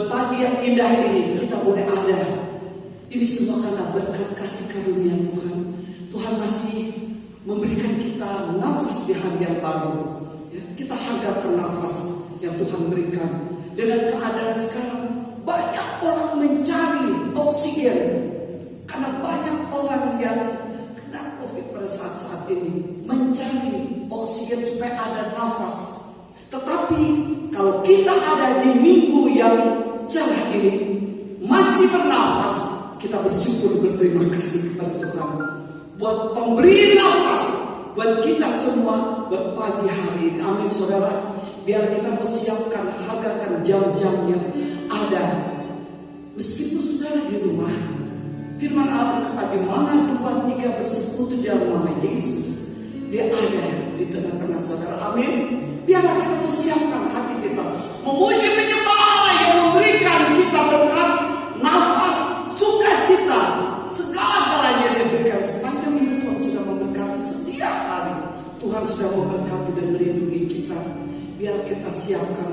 pagi yang indah ini kita boleh ada. Ini semua karena berkat kasih karunia Tuhan. Tuhan masih memberikan kita nafas di hari yang baru. Ya, kita hargakan nafas yang Tuhan berikan. Dengan keadaan sekarang banyak orang mencari oksigen, karena banyak orang yang kena COVID pada saat-saat ini mencari oksigen supaya ada nafas. Tetapi kalau kita ada di minggu yang cerah ini, masih bernafas, kita bersyukur, berterima kasih kepada Tuhan buat pemberi nafas buat kita semua buat pagi hari ini. Amin saudara. Biar kita mempersiapkan, hargakan jam-jamnya ada. Meskipun saudara di rumah, firman Allah berkata, di mana 2, 3 bersekutu dalam nama Yesus, Dia ada di tengah-tengah saudara. Amin. Biarlah kita persiapkan hati kita memuji menyembah Allah yang memberikan kita berkat, nafas, sukacita, segala-galanya Dia berikan. Sepanjang minggu Tuhan sudah memberkati setiap hari. Tuhan sudah memberkati dan melindungi kita. Biar kita siapkan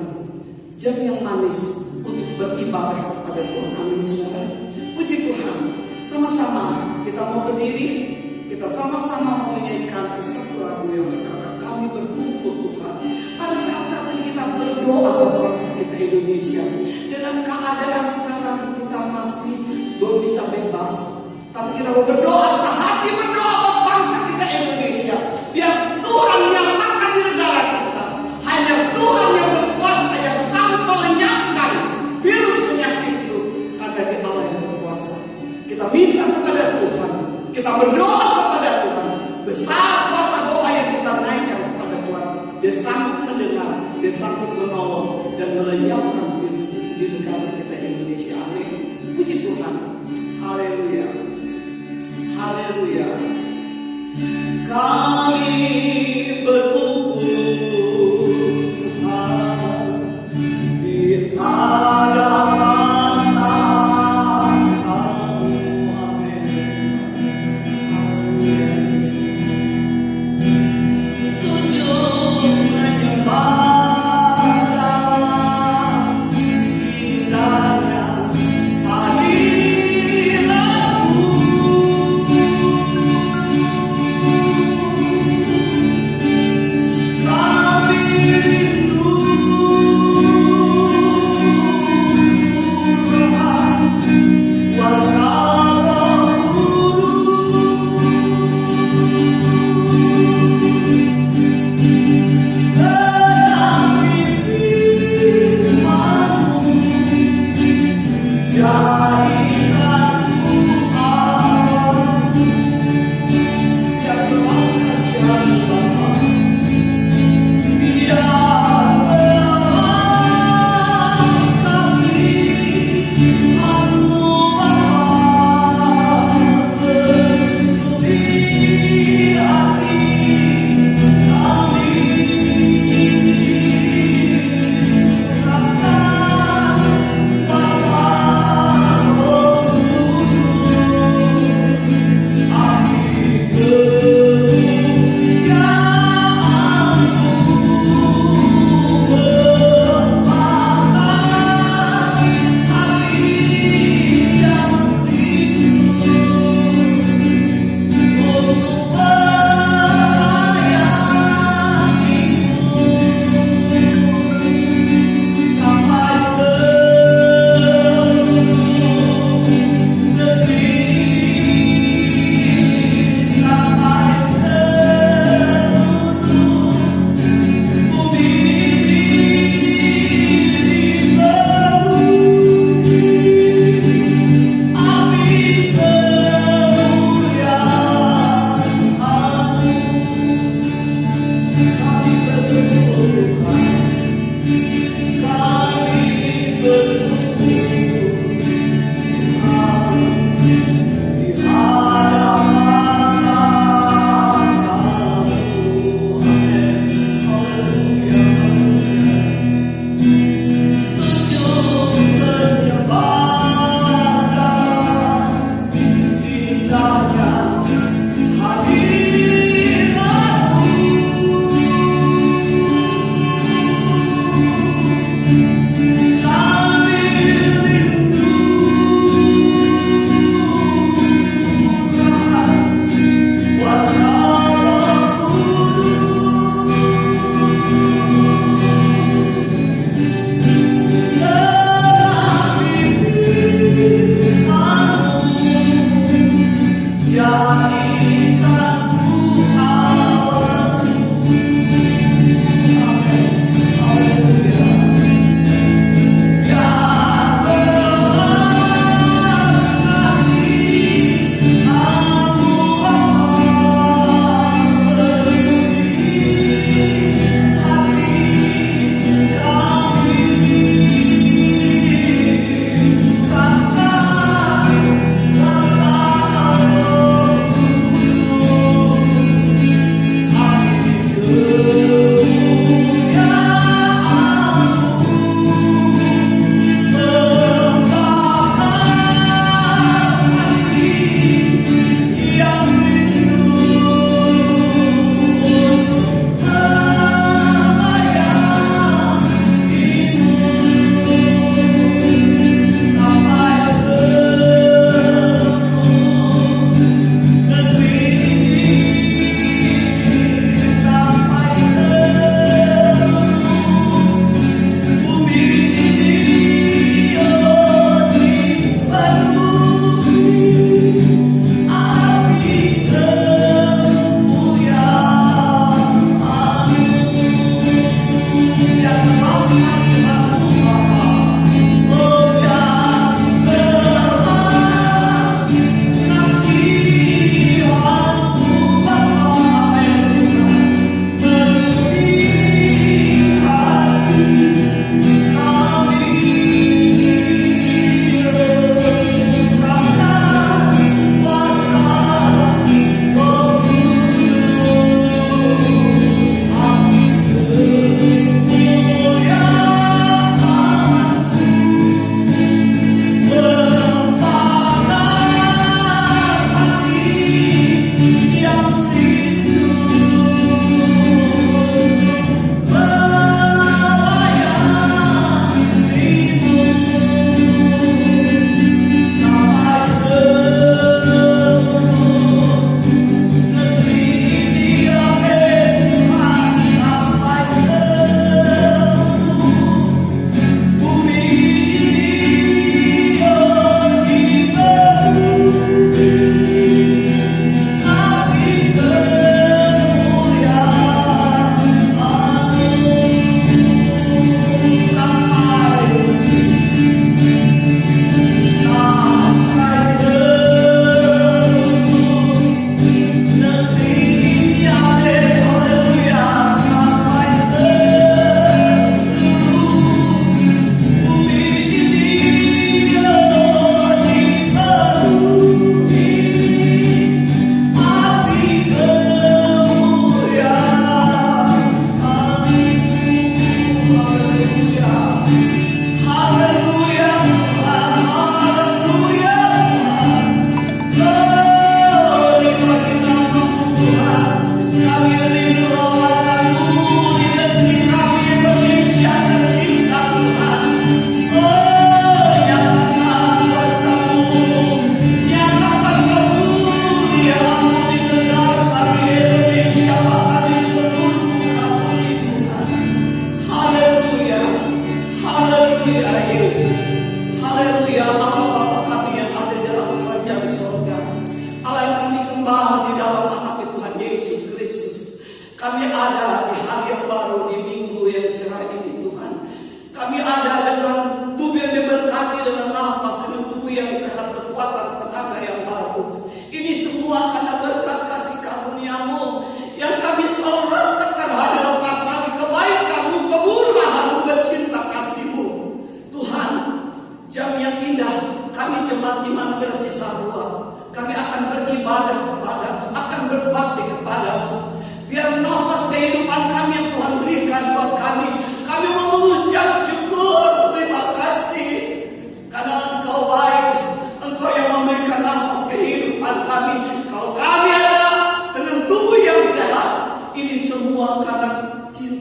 jam yang manis untuk beribadah kepada Tuhan. Amin saudara. Puji Tuhan. Sama-sama kita mau berdiri, kita sama-sama mau menyanyikan satu lagu yang berkata, kami berkumpul Tuhan. Pada saat-saat ini kita berdoa buat bangsa kita Indonesia. Dengan keadaan sekarang kita masih belum bisa bebas, tapi kita mau berdoa, sehati berdoa buat bangsa kita Indonesia. Biar Tuhan yang makan di negara kita. Hanya Tuhan yang berkuasa yang sanggup melenyapkan virus penyakit itu, karena Dia Allah yang berkuasa. Kita minta kepada Tuhan, kita berdoa kepada Tuhan. Besar kuasa doa yang kita naikkan kepada Tuhan. Dia sanggup mendengar, Dia sanggup menolong dan melenyapkan virus di negara kita Indonesia. Amin. Puji Tuhan. Haleluya. Haleluya. Kami berkumpul Tuhan di hadapan Tamu. Amin. Sujud menyembah indahnya hadirat-Mu.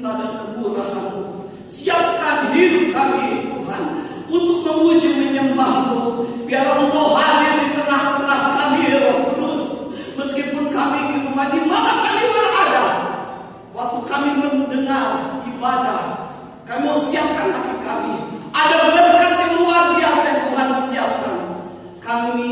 cinta dan kemurahan-Mu. Siapkan hidup kami Tuhan untuk memuji menyembah-Mu. Biar Engkau hadir di tengah-tengah kami Roh Kudus. Meskipun kami di rumah di mana kami berada, waktu kami mendengar ibadah, kami mau siapkan hati kami. Ada berkat yang luar biasa yang Tuhan siapkan. Kami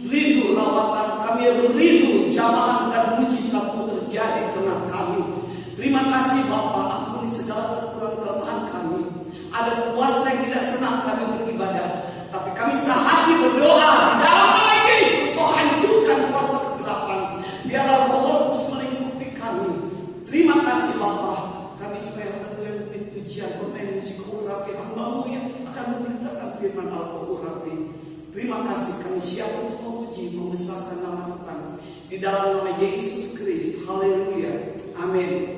rindu lawatan, kami rindu jamahan dan mujizat-Mu terjadi tengah kami. Terima kasih Bapa, ampuni segala kekurangan kelemahan kami. Ada kuasa yang tidak senang kami beribadah, tapi kami sehati berdoa di dalam nama Yesus, Kau hancurkan kuasa kegelapan. Biarlah Roh Kudus melingkupi kami. Terima kasih Bapa, kami supaya betul yang pujian pemain musik urapi hamba-Mu yang akan memberitakan firman Allah urapi. Terima kasih, kami siap untuk memuji, membesarkan nama Tuhan di dalam nama Yesus Kristus. Haleluya, amin.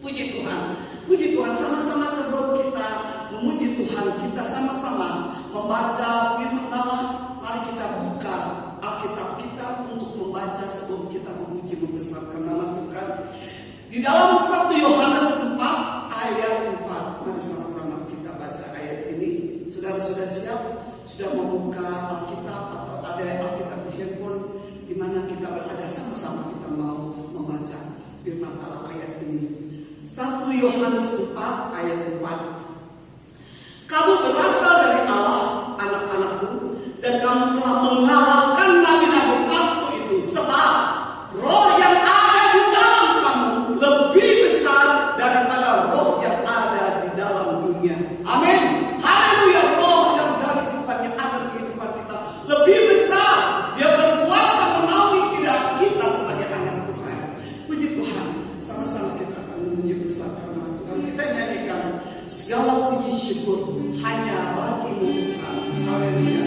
Puji Tuhan, puji Tuhan. Sama-sama sebelum kita memuji Tuhan, kita sama-sama membaca firman Allah. Mari kita buka Alkitab kita untuk membaca sebelum kita memuji membesarkan nama Tuhan. Di dalam 1 Yohanes 4 ayat 4. Mari sama-sama kita baca ayat ini. Saudara sudah siap? Sudah membuka Alkitab atau ada Alkitab di handphone di mana kita berada, sama-sama kita mau membaca firman Allah ayat ini. 1 Yohanes 4 ayat 4. Kamu berasal dari Allah, anak-anakku, dan kamu telah mengalahkan nabi-nabi palsu itu, sebab roh yang ada di dalam kamu lebih besar daripada roh yang ada di dalam dunia. Amin. Haleluya. Roh yang dari Tuhan yang ada di kehidupan kita lebih besar. Dia berkuasa menaungi kita sebagai anak Tuhan. Puji Tuhan. Sama-sama kita akan memuji besarkan nama Tuhan. Kita nyanyikan segala puji syukur hanya bagi-Mu Tuhan. Haleluya.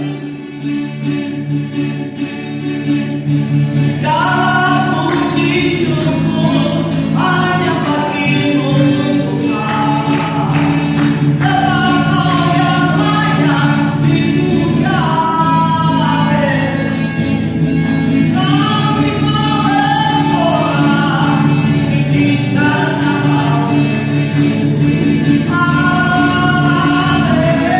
Segala puji syukur hanya bagi-Mu Tuhan. Sebab Kau yang layak dipuja. Kami mau bersorak tinggikan nama-Mu. Haleluya.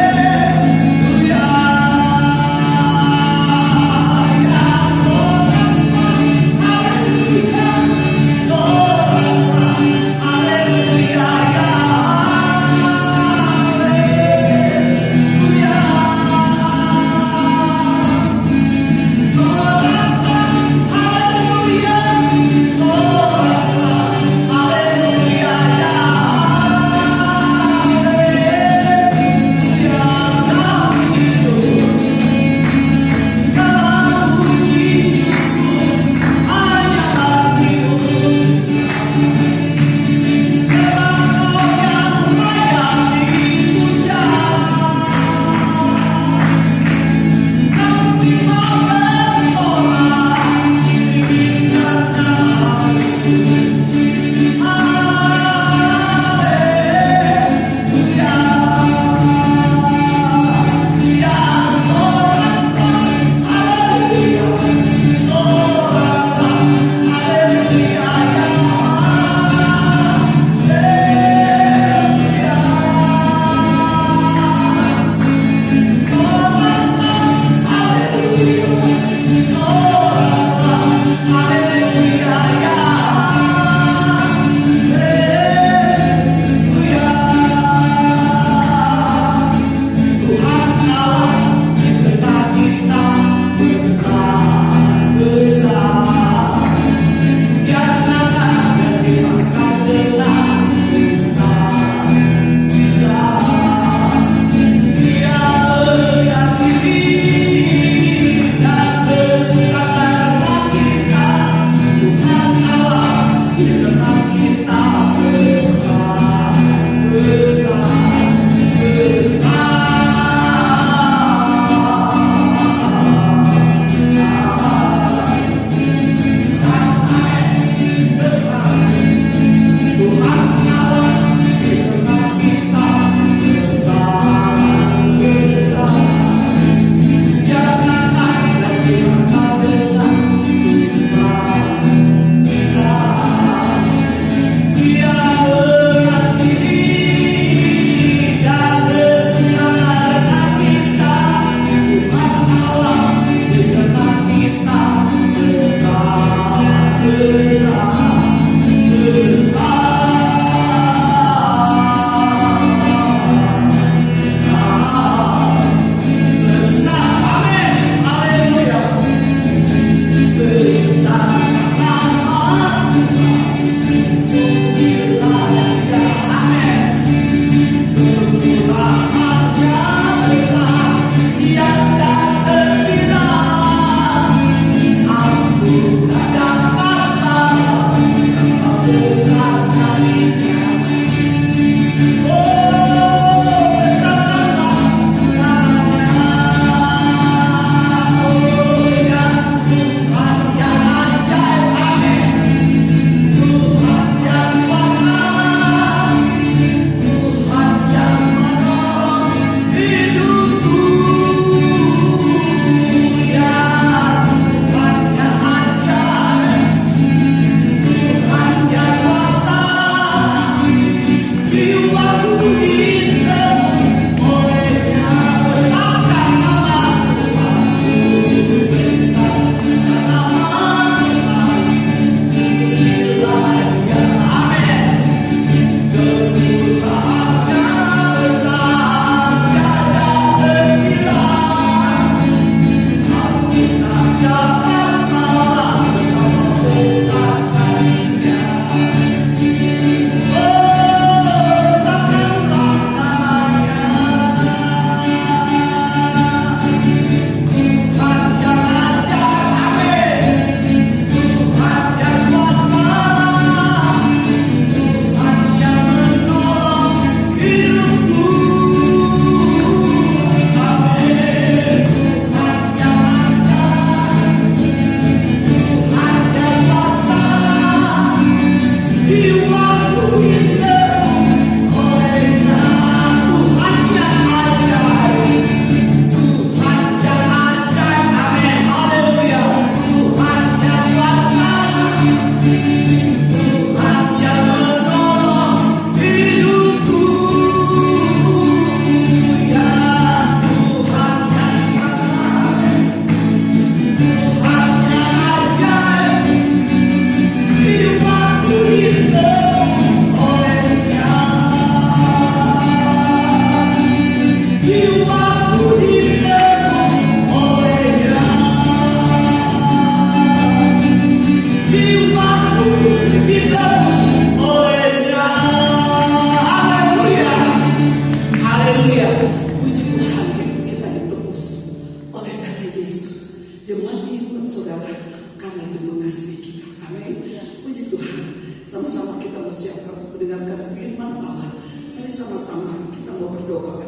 berdoa.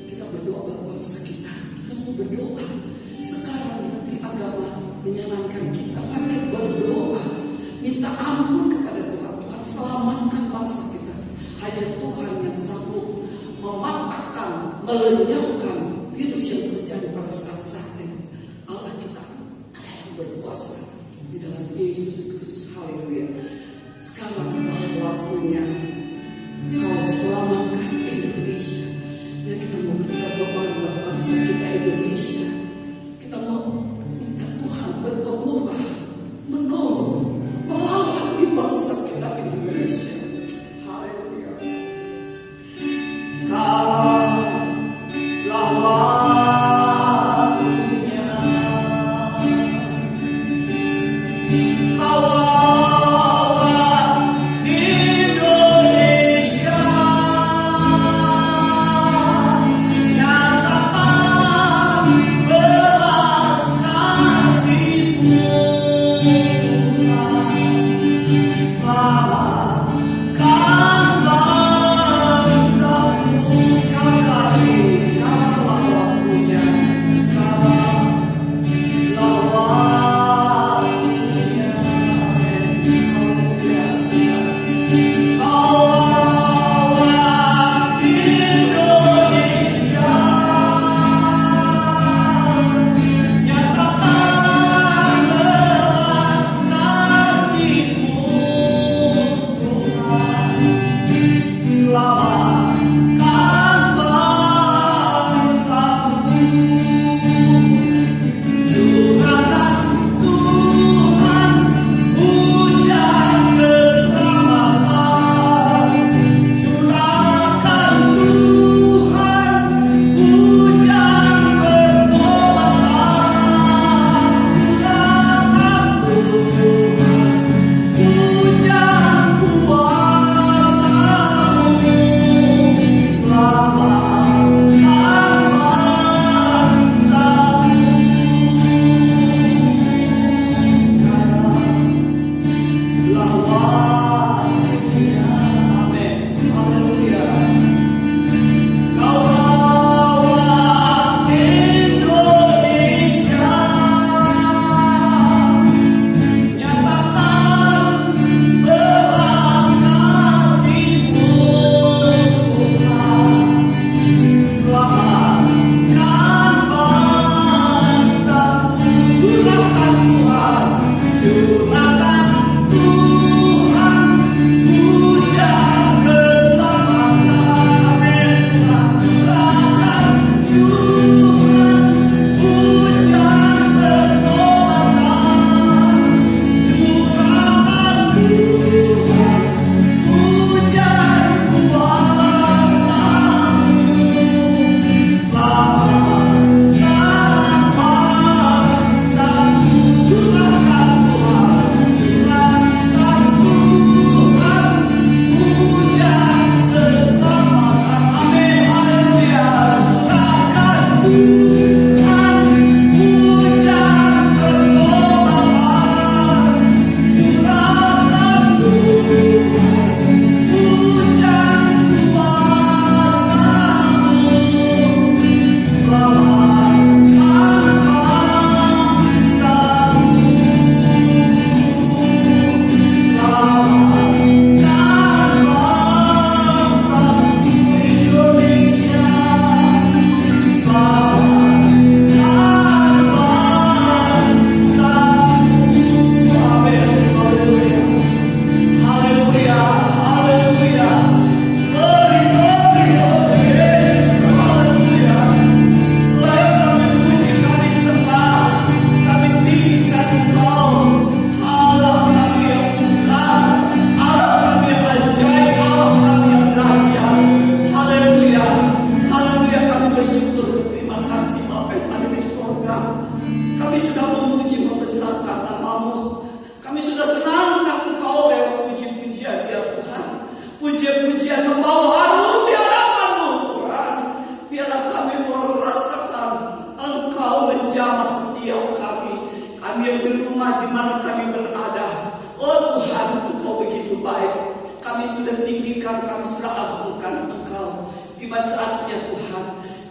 Kita berdoa buat bangsa kita. Kita mau berdoa. Sekarang Menteri Agama menyarankan kita rakyat berdoa, minta ampun kepada Tuhan. Tuhan selamatkan bangsa kita. Hanya Tuhan yang sanggup mematahkan, melenyapkan virus yang terjadi pada saat-saat ini. Allah kita akan berkuasa di dalam Yesus Kristus. Haleluya. Sekarang waktunya Kau selamatkan Indonesia. Dan kita mau minta beban buat bangsa kita Indonesia. Kita mau minta Tuhan berkemurah, menolong, melawan di bangsa kita Indonesia. Haleluya. Kalah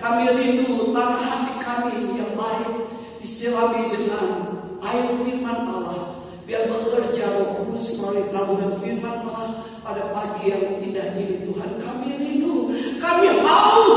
Kami rindu tanah hati kami yang baik disirami dengan air firman Allah. Biar bekerja Roh Kudus melalui taburan firman Allah pada pagi yang indah ini Tuhan. Kami rindu, kami haus,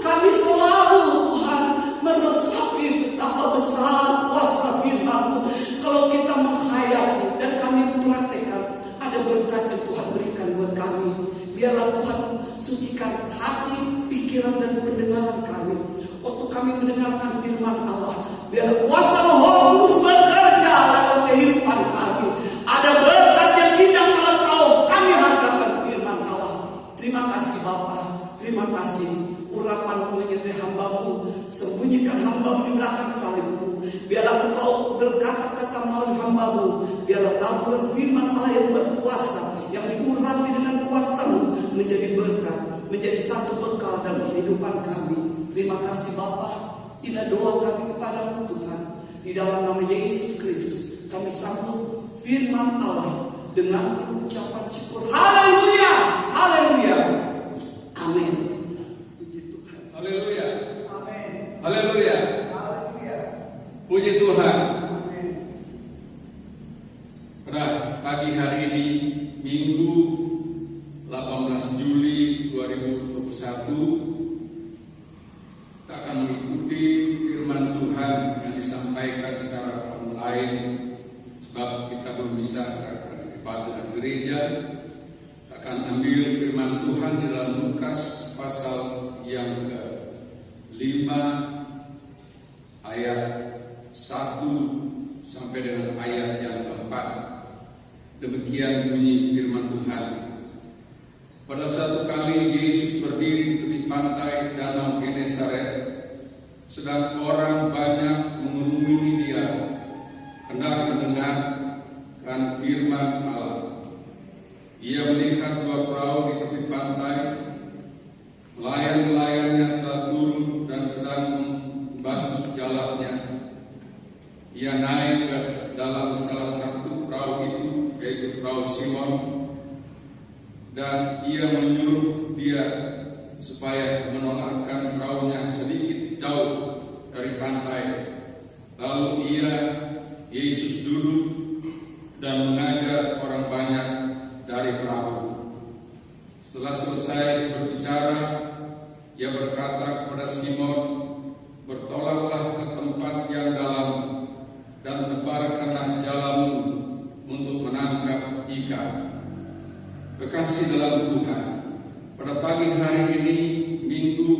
kami selalu Tuhan meresapi betapa besar kuasa firman-Mu. Kalau kita menghayati dan kami praktekkan, ada berkat yang Tuhan berikan buat kami. Biarlah Tuhan sucikan hati, pikiran dan pendengaran kami. Waktu kami mendengarkan firman Allah, biarlah kuasa Roh Kudus bekerja dalam kehidupan kami. Ada berkat yang indah kalau kami hargakan firman Allah. Terima kasih Bapa, terima kasih. Urapan-Mu menyertai hamba-Mu, sembunyikan hamba-Mu di belakang salib-Mu. Biarlah Engkau berkata-kata melalui hamba-Mu. Biarlah taburan firman Allah yang berkuasa, yang diurapi dengan kuasa-Mu, menjadi berkat, menjadi satu bekal dalam kehidupan kami. Terima kasih Bapa. Inilah doa kami kepada-Mu Tuhan. Di dalam nama Yesus Kristus kami sambut firman Allah dengan ucapan syukur. Haleluya, haleluya, amin. Puji Tuhan. Haleluya, Amin. haleluya, Haleluya. puji Tuhan. Amin. Pada pagi hari ini, Minggu 18 Juli 2021, kita akan mengikuti firman Tuhan yang disampaikan secara online, sebab kita belum bisa ibadah di gereja. Kita akan ambil firman Tuhan di dalam Lukas pasal yang ke-5 ayat 1 sampai dengan ayat yang ke-4. Demikian bunyi firman Tuhan. Pada satu kali Yesus berdiri di tepi pantai Danau Genesaret, sedang orang banyak mengerumuni Dia hendak mendengarkan firman Allah. Ia melihat dua perahu di tepi pantai. Nelayan-nelayannya telah turun dan sedang membasuh jalannya. Ia naik ke dalam salah satu perahu itu, yaitu perahu Simon, dan ia menyuruh dia supaya menolakkan perahunya sedikit jauh dari pantai. Lalu Yesus duduk dan mengajar orang banyak dari perahu. Setelah selesai berbicara, ia berkata kepada Simon, "Bertolaklah ke tempat yang dalam dan tebarkanlah jalamu untuk menangkap ikan." Kekasih dalam Tuhan, pada pagi hari ini, Minggu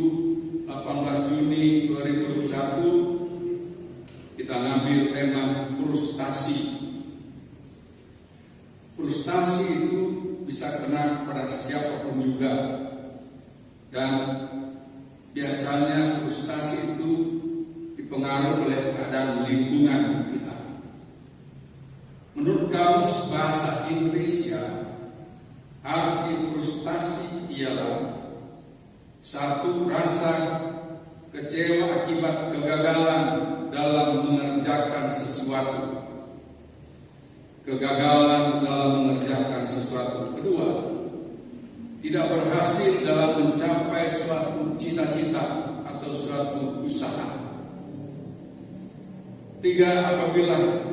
18 Juni 2021, kita ngambil tema frustasi. Frustasi itu bisa kena pada siapapun juga, dan biasanya frustasi itu dipengaruhi oleh keadaan lingkungan kita. Menurut Kamus Bahasa Indonesia, arti frustasi ialah satu, rasa kecewa akibat kegagalan dalam mengerjakan sesuatu. Kegagalan dalam mengerjakan sesuatu. Kedua, tidak berhasil dalam mencapai suatu cita-cita atau suatu usaha. Tiga, apabila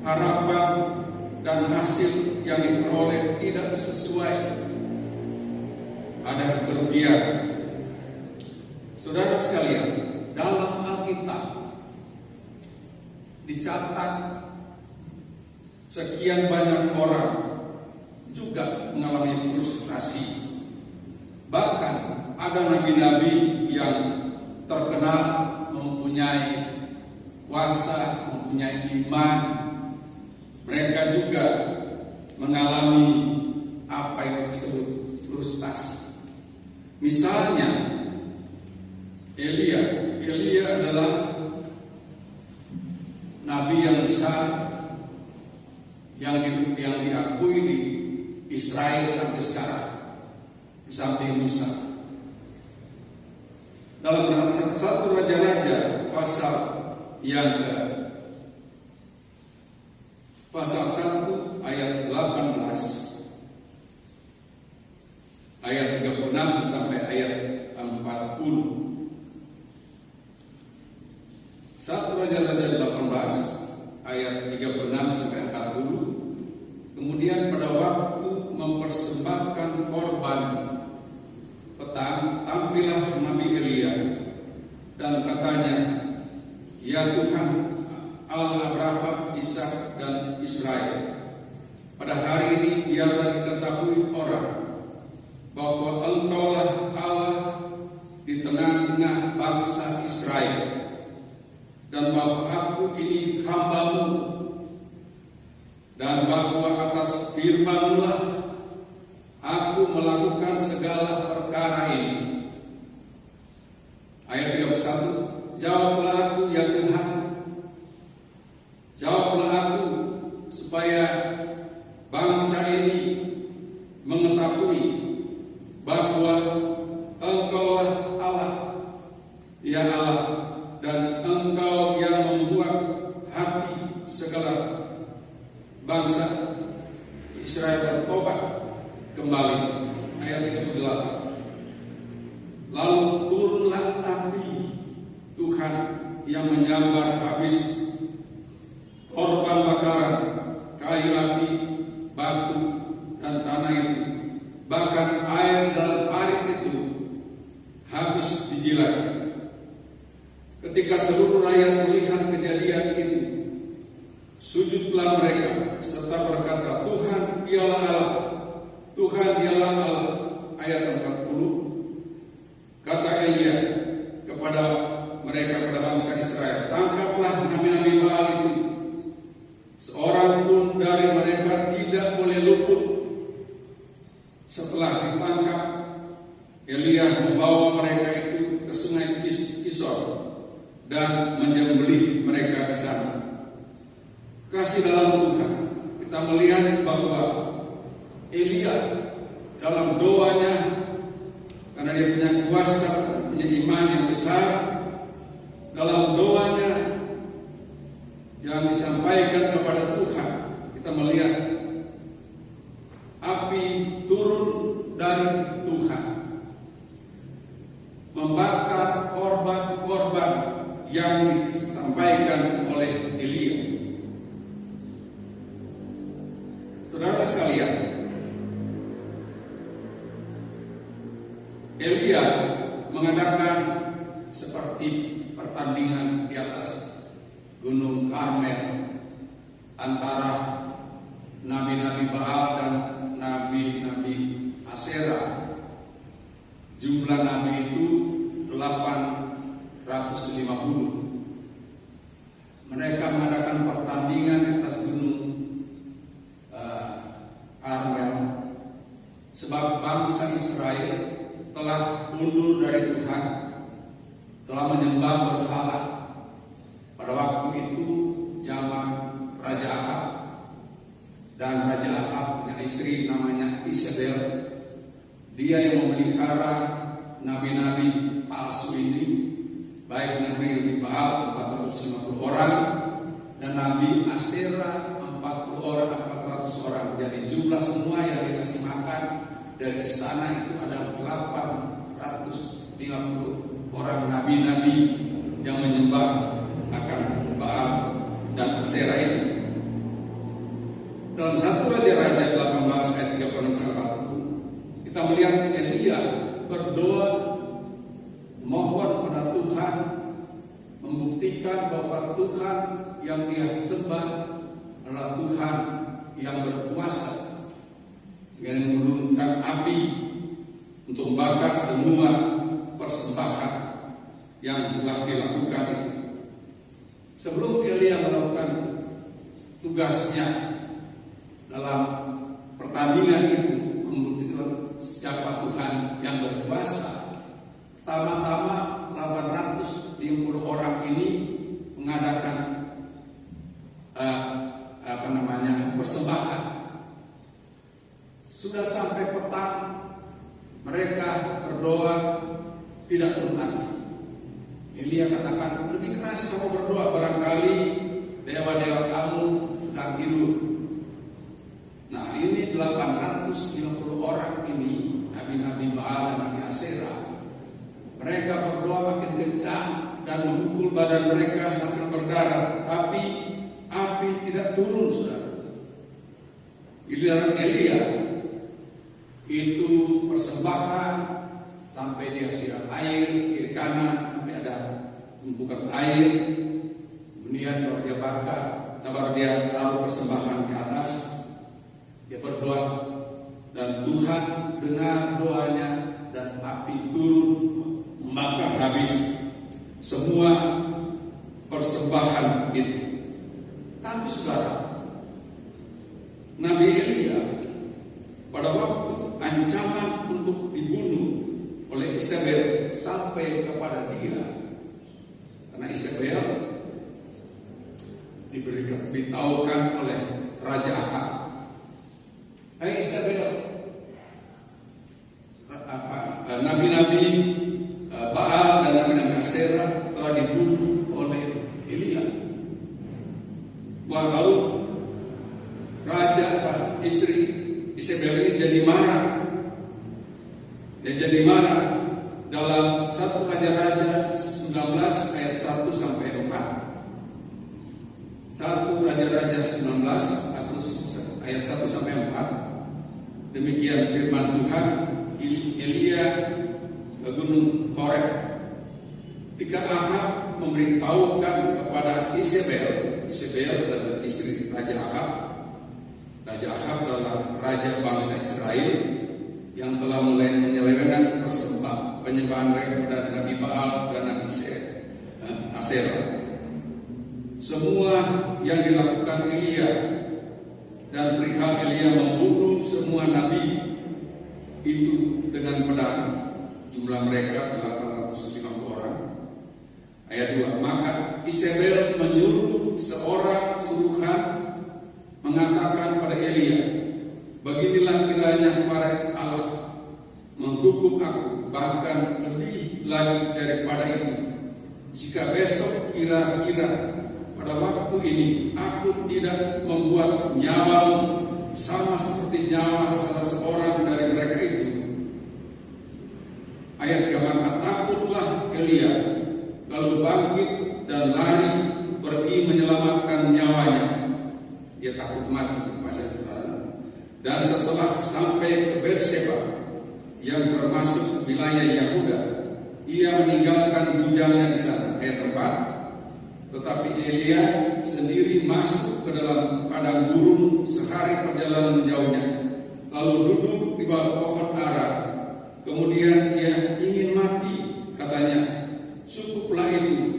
harapan dan hasil yang diperoleh tidak sesuai, ada kerugian. Saudara sekalian, dalam Alkitab dicatat sekian banyak orang juga mengalami frustasi. Bahkan ada nabi-nabi yang terkenal mempunyai kuasa, mempunyai iman. Mereka juga mengalami apa yang disebut frustasi. Misalnya Elia adalah nabi yang besar yang diakui di Israel sampai sekarang, di samping Musa. Dalam satu Raja-Raja pasal yang pasal 1 ayat 18, ayat 36 sampai ayat 40, Raja-Raja 18 ayat 36 sampai 40. Kemudian pada waktu mempersembahkan korban petang, tampillah Nabi Elia dan katanya, "Ya Tuhan Allah Abraham, Ishak dan Israel, pada hari ini biarlah diketahui orang bahwa Engkaulah Allah di tengah-tengah bangsa Israel, dan bahwa aku ini hamba-Mu, dan bahwa atas firman-Mu-lah aku melakukan segala perkara ini." Ayat 31, "Jawablah aku ya Tuhan, jawablah aku supaya bangsa ini mengetahui bahwa Engkaulah Allah, ya Allah, dan Engkau yang membuat hati segala bangsa Israel bertobat kembali." Ayat 38, "Lalu turunlah api Tuhan yang menyambar habis korban bakaran, kayu api, batu, dan tanah itu. Bahkan air dalam parit itu habis dijilat. Ketika seluruh rakyat melihat kejadian itu, sujudlah mereka serta berkata, 'Tuhan dialah Allah, Tuhan dialah Allah.'" Ayat 40, kata Elia kepada mereka, pada bangsa Israel, "Tangkaplah nabi-nabi Baal itu. Seorang pun dari mereka tidak boleh luput." Setelah ditangkap, Elia membawa mereka itu ke sungai Kishon dan menyembelih mereka di sana. Kasih dalam Tuhan, kita melihat bahwa Elia dalam doanya, karena dia punya kuasa, punya iman yang besar, dalam doanya yang disampaikan kepada Tuhan, kita melihat api turun dari Tuhan, membakar korban-korban yang disampaikan oleh Elia. Saudara sekalian, Elia mengadakan seperti pertandingan di atas Gunung Karmel antara nabi-nabi Baal dan nabi-nabi Asyera. Jumlah nabi itu 850. Mereka mengadakan pertandingan di atas Gunung Karmel, sebab bangsa Israel telah mundur dari Tuhan, telah menyembah berhala. Pada waktu itu zaman Raja Ahab, dan Raja Ahab punya istri namanya Isabel. Dia yang memelihara nabi-nabi palsu ini, baik nabi Baal 450 orang dan nabi Asyera 40 orang, 400 orang. Jadi jumlah semua yang dikasih makan dari istana itu ada 850 orang nabi-nabi yang menyembah akan Baal dan Asyera itu. Dalam 1 Raja-Raja 18 ayat 36-40, kita melihat Elia berdoa mohon pada Tuhan, membuktikan bahwa Tuhan yang dia sembah adalah Tuhan yang berkuasa, yang menurunkan api untuk membakar semua persembahan yang telah dilakukan itu. Sebelum Elia melakukan tugasnya dalam pertandingan itu, membuktikan siapa Tuhan yang berkuasa, pertama-tama 850 orang ini mengadakan persembahan. Sudah sampai petang, mereka berdoa tidak turun lagi. Elia katakan, lebih keras kamu berdoa, barangkali dewa-dewa kamu sedang tidur. Nah, ini 850 orang ini, nabi-nabi Baal dan nabi Asyera. Mereka berdoa makin kencang, dan memukul badan mereka sambil berdarah, tapi api tidak turun, saudara. Giliran Elia itu persembahan sampai dia siram air kiri kanan, sampai ada tumpukan air, kemudian baru dia bakar, baru dia taruh persembahan di atas, dia berdoa dan Tuhan dengar doanya dan api turun membakar habis semua persembahan itu. Tapi saudara, Nabi Elia pada waktu ancaman untuk dibunuh oleh Isabel sampai kepada dia, karena Isabel diberitahukan oleh Raja Ahab, "Hai Isabel, nabi-nabi Baal dan nabi-nabi Asyera telah dibunuh oleh Elia." Lalu raja istri Isabel ini jadi marah. Dia jadi marah dalam 1 Raja-Raja 19 ayat 1 sampai 4. 1 Raja-Raja 19 ayat 1 sampai 4. Demikian firman Tuhan. Elia ke Gunung Horeb. Ketika Ahab memberitahukan kepada Isabel adalah istri Raja Ahab. Raja Ahab adalah raja bangsa Israel yang telah mulai menyelewengkan penyembahan mereka kepada Nabi Baal dan Nabi Asyera. Semua yang dilakukan Elia dan perihal Elia membunuh semua nabi itu dengan pedang, jumlah mereka 850 orang. Ayat 2, maka Isabel menyuruh seorang suruhan mengatakan pada Elia, "Beginilah kiranya para Allah menghukum aku, bahkan lebih lagi daripada itu, jika besok kira-kira pada waktu ini aku tidak membuat nyawamu sama seperti nyawa salah seorang dari mereka itu." Ayat 3, maka takutlah Elia, lalu bangkit dan lari pergi menyelamatkan nyawanya. Dia takut mati, dan setelah sampai ke Berseba yang termasuk wilayah Yahuda, ia meninggalkan bujangnya di sana. Ayat 4, tetapi Elia sendiri masuk ke dalam padang gurun sehari perjalanan jauhnya, lalu duduk di bawah pohon ara. Kemudian ia ingin mati, katanya, "Cukuplah itu,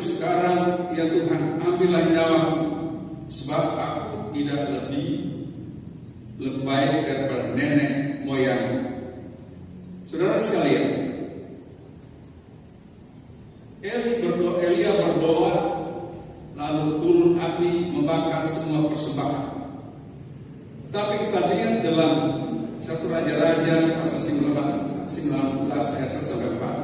sekarang ya Tuhan, ambillah nyawaku, sebab aku tidak lebih baik daripada nenek moyang." Saudara sekalian, Elia berdoa, lalu turun api membakar semua persembahan. Tapi kita lihat dalam 1 Raja-Raja pasal 19 ayat 1 sampai 4.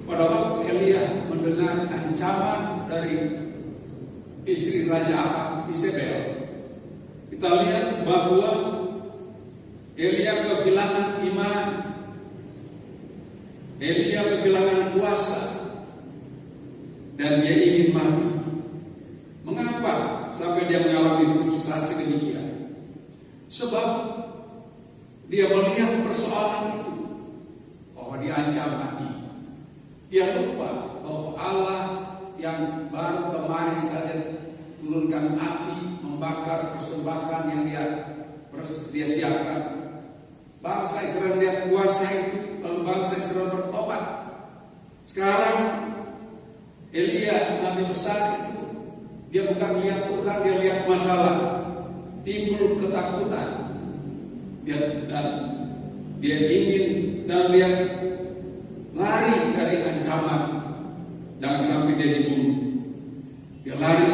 Pada waktu Elia mendengar ancaman dari istri Raja Ahab, Isabel, kita lihat bahwa Elia kehilangan iman, Elia kehilangan kuasa, dan dia ingin mati. Mengapa sampai dia mengalami frustasi demikian? Sebab dia melihat persoalan itu, bahwa diancam mati. Dia lupa bahwa Allah yang baru kemarin saja turunkan api membakar persembahan yang dia siapkan. Bangsa Israel melihat kuasa itu, lalu bangsa Israel bertobat. Sekarang Elia, nabi besar itu, dia bukan melihat Tuhan, dia lihat masalah. Timbul ketakutan. Dia ingin dan dia lari dari ancaman, jangan sampai dia dibunuh. Dia lari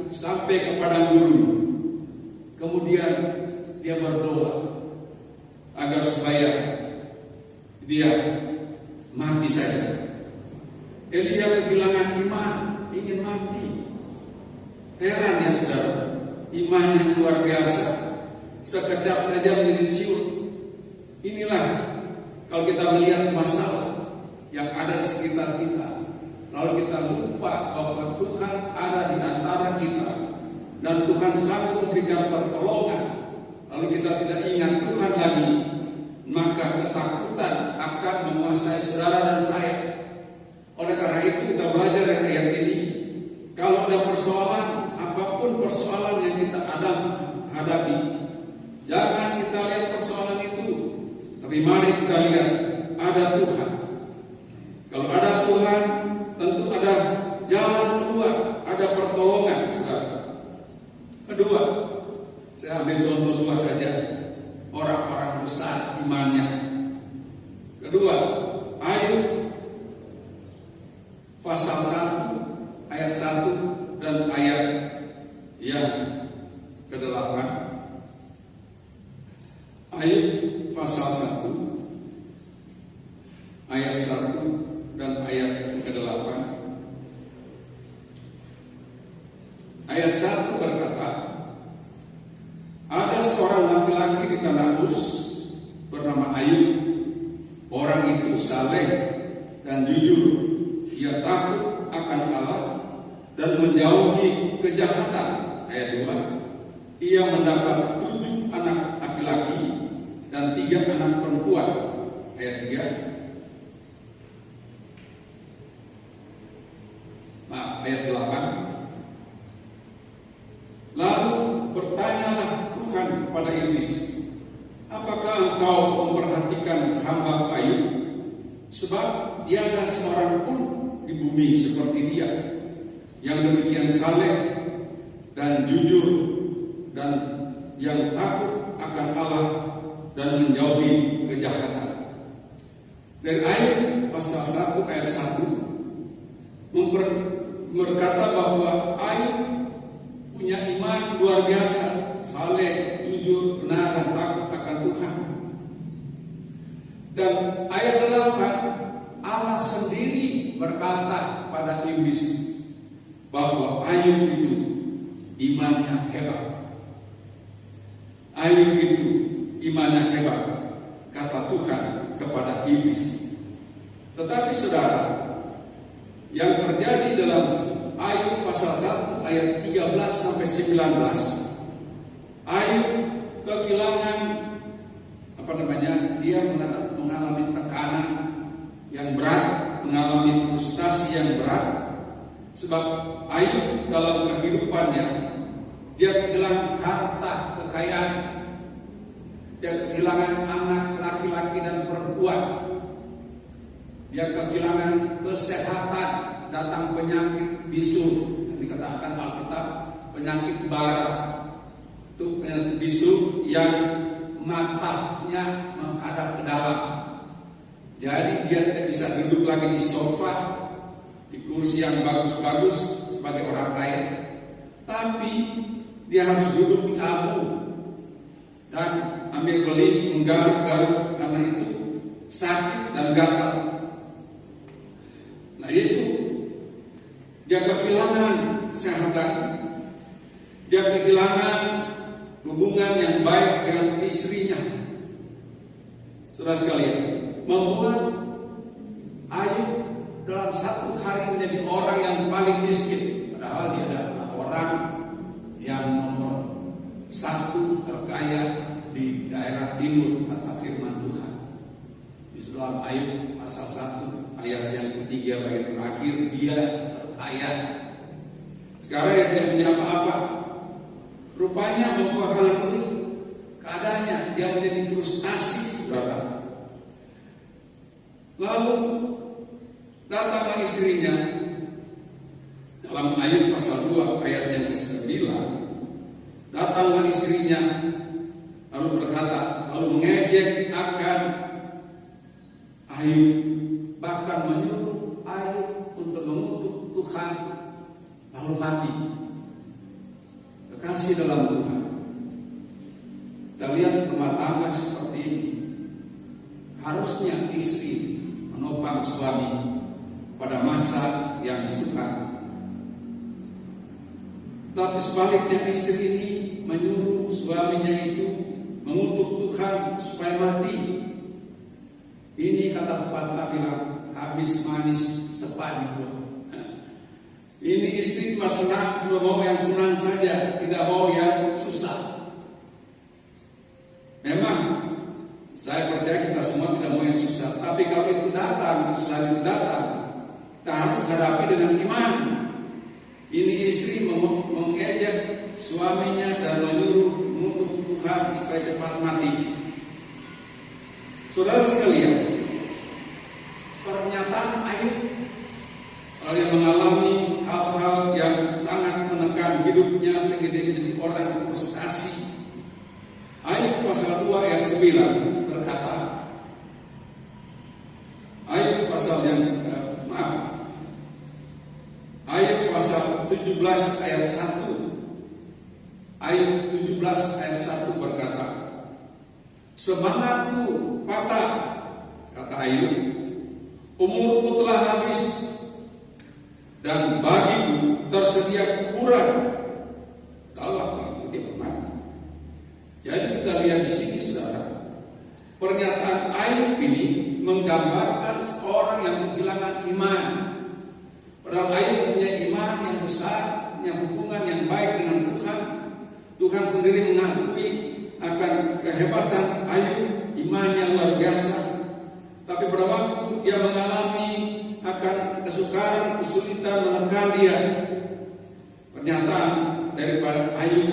sampai ke padang gurun. Kemudian dia berdoa agar supaya dia mati saja. Elia kehilangan iman, ingin mati. Heran ya saudara, iman yang luar biasa sekejap saja menjadi ciut. Inilah kalau kita melihat masalah, yang ada di sekitar kita, lalu kita lupa bahwa Tuhan ada di antara kita dan Tuhan sanggup memberikan pertolongan, lalu kita tidak ingat Tuhan lagi, maka ketakutan akan menguasai saudara dan saya. Oleh karena itu kita belajar dari ayat ini, kalau ada persoalan, apapun persoalan yang kita hadapi, jangan kita lihat persoalan itu, tapi mari kita lihat ada Tuhan. Kalau ada Tuhan, tentu ada jalan keluar, ada pertolongan, saudara. Kedua, saya ambil contoh dua saja, orang-orang besar imannya. Kedua, Ayub pasal 1 ayat 1 dan ayat yang ke-8. Ayub pasal 1 ayat 1 dan ayat ke-8. Ayat 1 berkata, ada seorang laki-laki di tanah Uz bernama Ayub. Orang itu saleh dan jujur. Ia takut akan Allah dan menjauhi kejahatan. Ayat 2. Ia mendapat 7 anak laki-laki dan 3 anak perempuan. Ayat 3. Ayat 8. Lalu bertanyalah Tuhan pada iblis, apakah engkau memperhatikan hamba Ayub? Sebab tiada seorang pun di bumi seperti dia, yang demikian saleh dan jujur dan yang takut akan Allah dan menjauhi kejahatan. Dari Ayub pasal 1 ayat 1 berkata bahwa Ayub punya iman luar biasa, saleh, jujur, benar dan takut akan Tuhan. Dan ayat 8, Allah sendiri berkata pada iblis bahwa Ayub itu imannya hebat. Ayub itu imannya hebat, kata Tuhan kepada iblis. Tetapi saudara, yang terjadi dalam Ayub pasal 1 ayat 13 sampai 19, Ayub kehilangan dia mengalami tekanan yang berat, mengalami frustasi yang berat. Sebab Ayub dalam kehidupannya dia kehilangan harta kekayaan, dia kehilangan anak laki-laki dan perempuan, dia kehilangan kesehatan, datang penyakit bisu, yang dikatakan Alkitab penyakit bara. Itu penyakit bisu yang matanya menghadap ke dalam. Jadi dia tidak bisa duduk lagi di sofa, di kursi yang bagus-bagus sebagai orang kaya, tapi dia harus duduk di abu dan ambil beli, menggaruk-garuk karena itu sakit dan gatal. Nah itu dia kehilangan kesehatan, dia kehilangan hubungan yang baik dengan istrinya. Saudara sekalian, membuat Ayub dalam satu hari menjadi orang yang paling miskin, padahal dia adalah orang yang nomor 1 terkaya di daerah timur, kata firman Tuhan. Di dalam Ayub pasal 1 ayat yang ketiga bagian terakhir, dia terkaya. Sekarang dia tidak punya apa-apa. Rupanya mempengaruhi keadaannya, dia menjadi frustasi, saudara. Lalu datanglah istrinya dalam Ayub pasal 2 ayat yang ke-9. Datanglah istrinya lalu berkata, lalu mengejek akan Ayub, bahkan menyuruh Ayub untuk mengutuk Tuhan lalu mati. Kekasih dalam Tuhan, kita lihat rumah tangga seperti ini. Harusnya istri menopang suami pada masa yang sukar. Tapi sebaliknya istri ini menyuruh suaminya itu mengutuk Tuhan supaya mati. Ini kata pepatah bilang, habis manis sepadi pun. Ini istri cuma senang, cuma mau yang senang saja, tidak mau yang susah. Memang saya percaya kita semua tidak mau yang susah, tapi kalau itu datang, susah itu datang, kita harus hadapi dengan iman. Ini istri mengejek suaminya dan menyuruh mengutuk Tuhan supaya cepat mati. Saudara sekalian, pernyataan Ayub kalau dia mengalami hal-hal yang sangat menekan hidupnya sehingga dia menjadi orang frustasi. Ayub pasal 2 ayat 9 berkata, Ayub pasal Ayub pasal 17 ayat 1. Ayub 17 ayat 1 berkata, semangatku patah, kata Ayub, umurku telah habis, dan bagiku tersedia kuburan. Dalam waktu itu dia mati. Jadi kita lihat di sini, saudara, pernyataan Ayub ini menggambarkan seorang yang kehilangan iman. Padahal Ayub punya iman yang besar, punya hubungan yang baik dengan Tuhan. Tuhan sendiri mengakui akan kehebatan Ayub, iman yang luar biasa. Tapi pada waktu dia mengalami akan kesukaran, kesulitan menekan dia, pernyataan daripada Ayub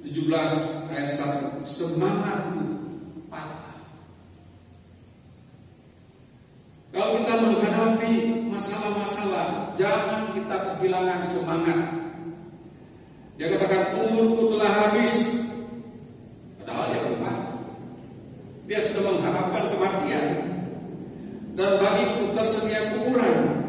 17 ayat 1, semangatku patah. Kalau kita menghadapi masalah-masalah, jangan kita kehilangan semangat. Dia katakan umurku telah habis, padahal dia belum mati. Dia sudah mengharapkan kematian, dan bagiku tersedia kuburan.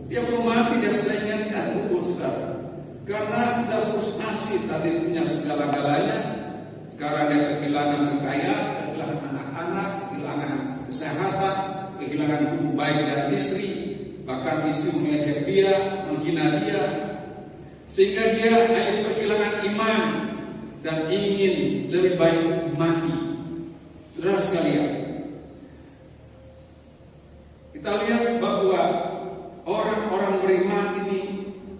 Dia belum mati, dia sudah ingatkan kubur sekarang. Karena sudah frustasi, tadi punya segala-galanya, sekarang dia kehilangan kekayaan, kehilangan anak-anak, kehilangan kesehatan, kehilangan hubungan baik dan istri, bahkan istri mengejek dia, menghina dia, sehingga dia Ayub kehilangan iman dan ingin lebih baik mati. Saudara sekalian, kita lihat bahwa orang-orang beriman ini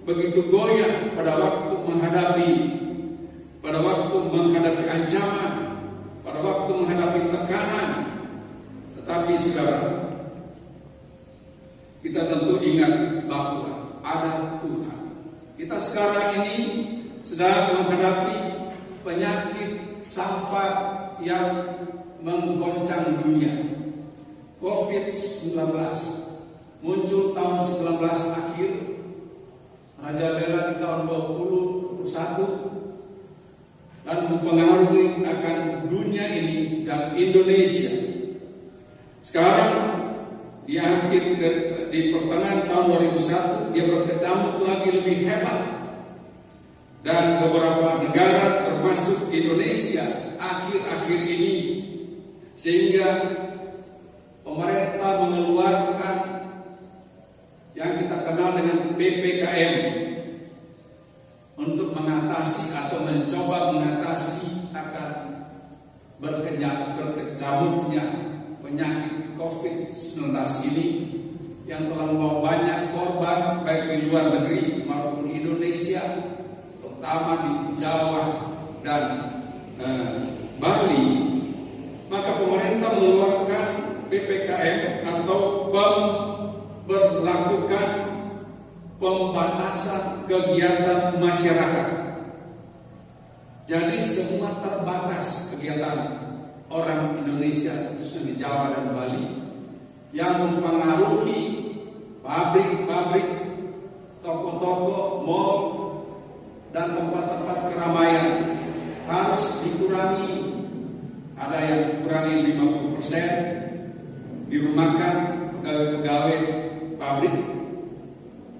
begitu goyah pada waktu menghadapi ancaman, pada waktu menghadapi tekanan. Tetapi saudara, kita tentu ingat bahwa ada Tuhan. Kita sekarang ini sedang menghadapi penyakit sampah yang menggoncang dunia. COVID-19 muncul tahun 19 akhir, merajalela di tahun 2021, dan mempengaruhi akan dunia ini dan Indonesia. Sekarang di akhir di pertengahan tahun 2001 dia berkecamuk lagi lebih hebat, dan beberapa negara termasuk Indonesia akhir-akhir ini, sehingga pemerintah mengeluarkan yang kita kenal dengan PPKM untuk mengatasi atau mencoba mengatasi akan berkecamuknya penyakit COVID-19 ini yang telah membawa banyak korban baik di luar negeri maupun di Indonesia, terutama di Jawa dan Bali. Maka pemerintah mengeluarkan PPKM atau berlakukan pembatasan kegiatan masyarakat. Jadi semua terbatas kegiatan orang Indonesia, khususnya di Jawa dan Bali, yang mempengaruhi pabrik-pabrik, toko-toko, mal, dan tempat-tempat keramaian harus dikurangi. Ada yang kurangi 50%, dirumahkan pegawai-pegawai pabrik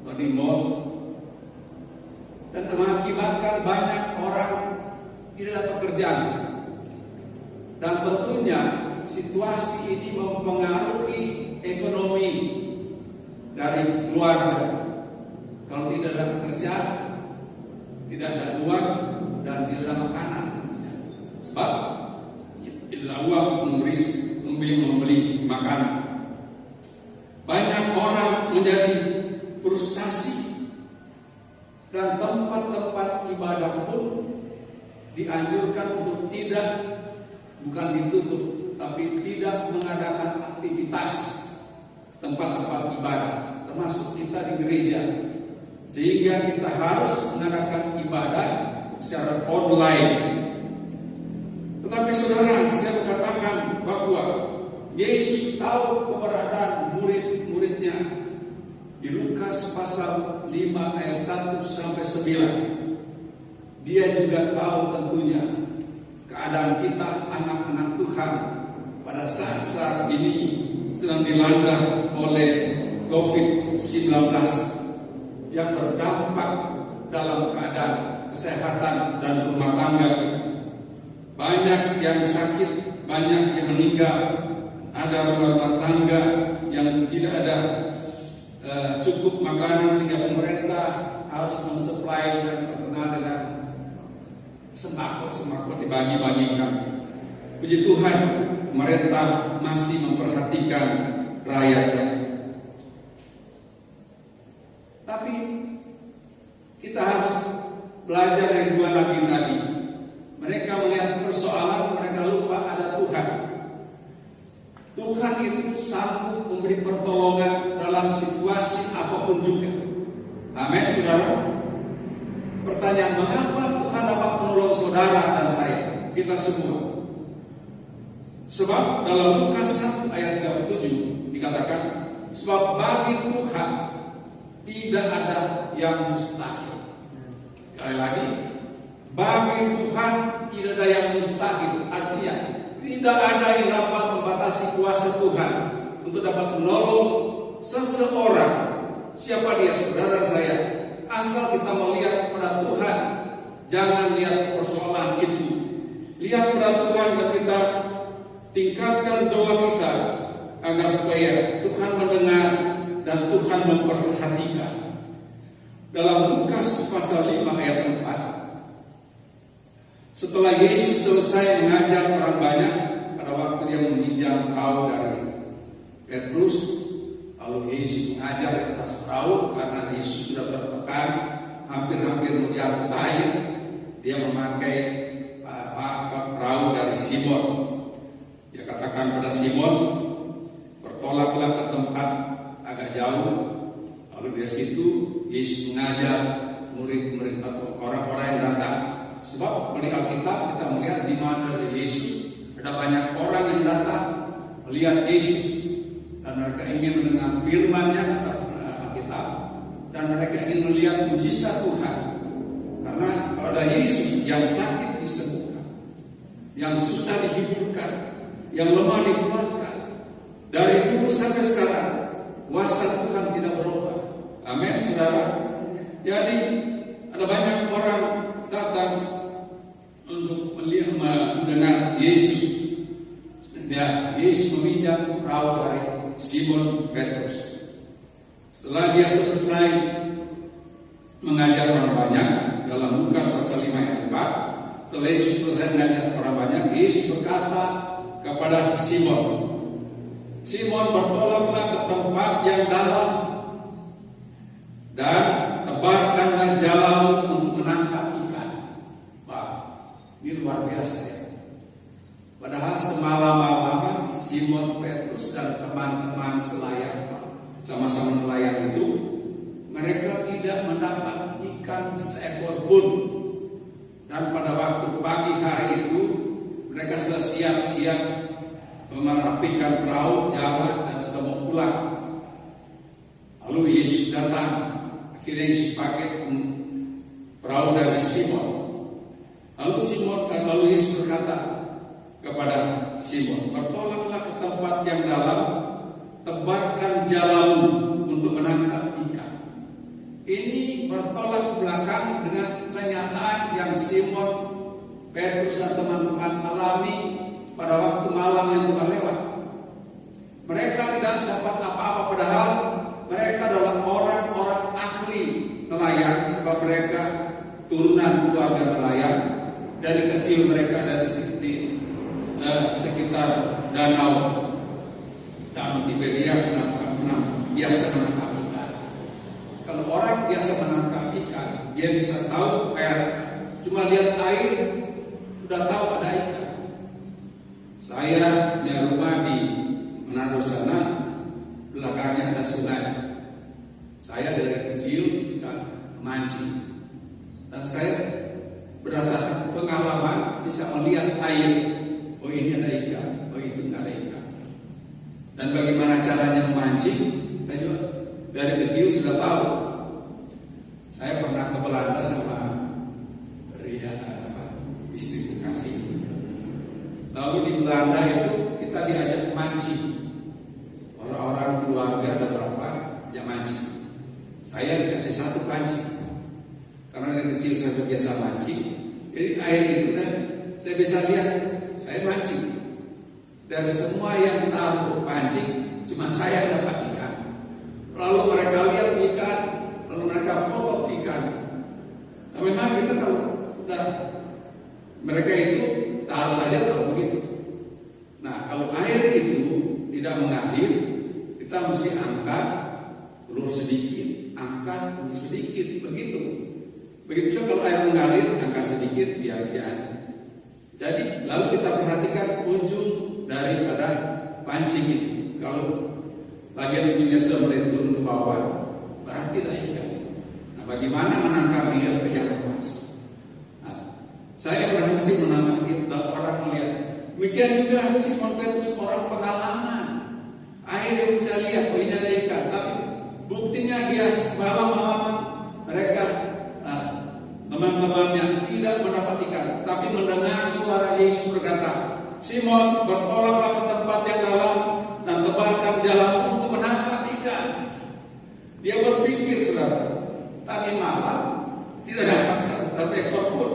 atau di mal, dan mengakibatkan banyak orang tidak dapat pekerjaan. Dan tentunya situasi ini mempengaruhi ekonomi dari keluarga. Kalau tidak ada pekerjaan, tidak ada uang, dan tidak ada makanan. Sebab tidak ada uang membeli makanan. Banyak orang menjadi frustasi, dan tempat-tempat ibadah pun dianjurkan untuk bukan ditutup, tapi tidak mengadakan aktivitas tempat-tempat ibadah, termasuk kita di gereja. Sehingga kita harus mengadakan ibadah secara online. Tetapi saudara, saya katakan bahwa Yesus tahu keberadaan murid-muridnya. Di Lukas pasal 5 ayat 1 sampai 9. Dia juga tahu tentunya keadaan kita anak-anak Tuhan pada saat-saat ini sedang dilanda oleh COVID-19 yang berdampak dalam keadaan kesehatan dan rumah tangga kita. Banyak yang sakit, banyak yang meninggal. Ada rumah tangga yang tidak ada cukup makanan sehingga pemerintah harus mensuplai yang terkenal dengan sembako dibagi-bagikan. Puji Tuhan, pemerintah masih memperhatikan rakyatnya. Tapi kita harus belajar dari dua nabi tadi. Mereka melihat persoalan, mereka lupa ada Tuhan. Tuhan itu sanggup memberi pertolongan dalam situasi apapun juga. Amin, saudara. Pertanyaan, mengapa Tuhan dapat menolong saudara dan saya, kita semua? Sebab dalam Lukas 1 ayat 37 dikatakan, sebab bagi Tuhan tidak ada yang mustahil. Sekali lagi, bagi Tuhan tidak ada yang mustahil. Artinya tidak ada yang dapat membatasi kuasa Tuhan untuk dapat menolong seseorang. Siapa dia, saudara saya? Asal kita melihat pada Tuhan, jangan lihat persoalan itu. Lihat pada Tuhan dan kita tingkatkan doa kita agar supaya Tuhan mendengar dan Tuhan memperhatikan. Dalam Lukas pasal 5 ayat 4, setelah Yesus selesai mengajar orang banyak, pada waktu dia meminjam perahu dari Petrus, lalu Yesus mengajar di atas perahu karena Yesus sudah tertekan, hampir-hampir mau jatuh ke air. Dia memakai perahu dari Simon. Dia katakan pada Simon, bertolaklah ke tempat agak jauh. Lalu dari situ Yesus mengajar murid-murid atau orang-orang yang datang. Sebab melihat Alkitab kita melihat di mana ada Yesus, ada banyak orang yang datang melihat Yesus dan mereka ingin mendengar firman-Nya, kata Alkitab, dan mereka ingin melihat mujizat Tuhan. Karena kalau ada Yesus, yang sakit disembuhkan, yang susah dihiburkan, yang lemah dikuatkan. Dari dulu sampai sekarang kuasa Tuhan tidak berubah. Amin, saudara. Jadi ada banyak orang datang untuk melihat mendengar Yesus. Ya, Yesus meminjam perahu dari Simon Petrus. Setelah dia selesai mengajar orang banyak, dalam Lukas pasal 5 ayat 4, setelah Yesus selesai mengajar orang banyak, Yesus berkata kepada Simon, Simon, bertolaklah ke tempat yang dalam dan tebarkanlah jalamu untuk menangkap ikan. Wah, ini luar biasa ya. Padahal semalam-malam Simon Petrus dan teman-teman selayar sama-sama nelayan itu, mereka tidak mendapat ikan seekor pun. Dan pada waktu pagi hari itu mereka sudah siap-siap merapikan perahu, jalan, dan sudah mau pulang. Lalu Yesus datang. Akhirnya Yesus pakai perahu dari Simon. Lalu Yesus berkata kepada Simon, bertolaklah ke tempat yang dalam, tebarkan jalanmu untuk menangkap ikan. Ini bertolak belakang dengan kenyataan yang Simon Petrus dan teman-teman alami pada waktu malam yang telah lewat. Mereka tidak dapat apa-apa, padahal mereka adalah orang-orang ahli nelayan, sebab mereka turunan keluarga nelayan. Dari kecil mereka dari sekitar danau Tiberias menangkap biasa menangkap ikan. Kalau orang biasa menangkap ikan, dia bisa tahu cuma lihat air sudah tahu ada ikan. Saya punya rumah di Manado sana, belakangnya ada sungai. Saya dari kecil suka mancing, dan saya berdasarkan pengalaman bisa melihat air. Oh, ini ada ikan, oh itu nggak ada ikan. Dan bagaimana caranya memancing, kita juga dari kecil sudah tahu. Saya pernah ke Belanda sama istri kasih. Lalu di Belanda itu kita diajak mancing. Orang-orang keluarga ada berapa yang mancing. Saya dikasih satu pancing. Karena dari kecil saya biasa mancing. Jadi air itu saya bisa lihat, saya mancing. Dan semua yang taruh pancing, cuma saya yang dapat ikan. Lalu mereka lihat ikan, lalu mereka foto ikan. Nah, memang kita kalau sudah mereka itu taruh saja taruh begitu. Nah, kalau air itu tidak mengalir, kita mesti angkat, ulur sedikit, angkat, ulur sedikit, begitu. Begitu juga kalau air mengalir, angkat sedikit biar dia. Jadi lalu kita perhatikan ujung daripada pancing itu. Kalau bagian ujungnya sudah mulai turun ke bawah, berarti tidak ikan. Nah, bagaimana menangkap dia supaya lepas? Nah, saya berhasil menangkap itu dan orang melihat. Demikian juga Simon Petrus orang pengalaman. Akhirnya bisa lihat, oh ini ada ikan. Tapi buktinya dia malam-malam mereka teman-temannya tidak mendapat ikan, tapi mendengar suara Yesus berkata, Simon, bertolaklah ke tempat yang dalam dan tebarkan jalamu untuk menangkap ikan. Dia berpikir, saudara, tadi malam tidak dapat satu ekor pun.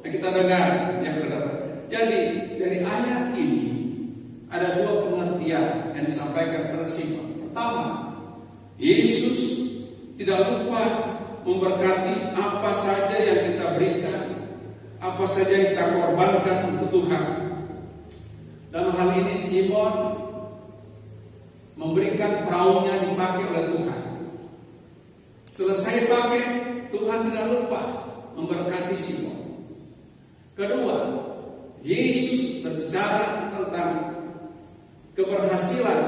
Nah, kita dengar yang berkata. Jadi dari ayat ini ada dua pengertian yang disampaikan kepada Simon. Pertama, Yesus tidak lupa memberkati apa saja yang kita berikan, apa saja yang kita korbankan untuk Tuhan. Dalam hal ini Simon memberikan perahunya dipakai oleh Tuhan. Selesai pakai, Tuhan tidak lupa memberkati Simon. Kedua, Yesus berbicara tentang keberhasilan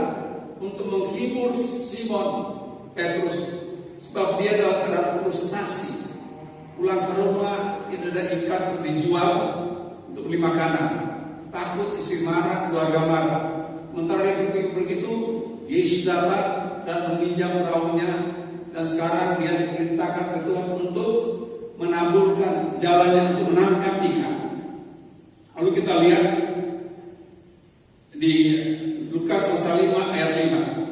untuk menghibur Simon Petrus. Sebab dia dalam keadaan frustasi, pulang ke rumah tidak ada ikan untuk dijual untuk beli makanan, takut istri marah, keluarga marah. Sementara dia begitu, Yesus datang dan meminjam perahunya, dan sekarang dia diperintahkan ke Tuhan untuk menaburkan jalannya untuk menangkap ikan. Lalu kita lihat di Lukas pasal 5 ayat 5.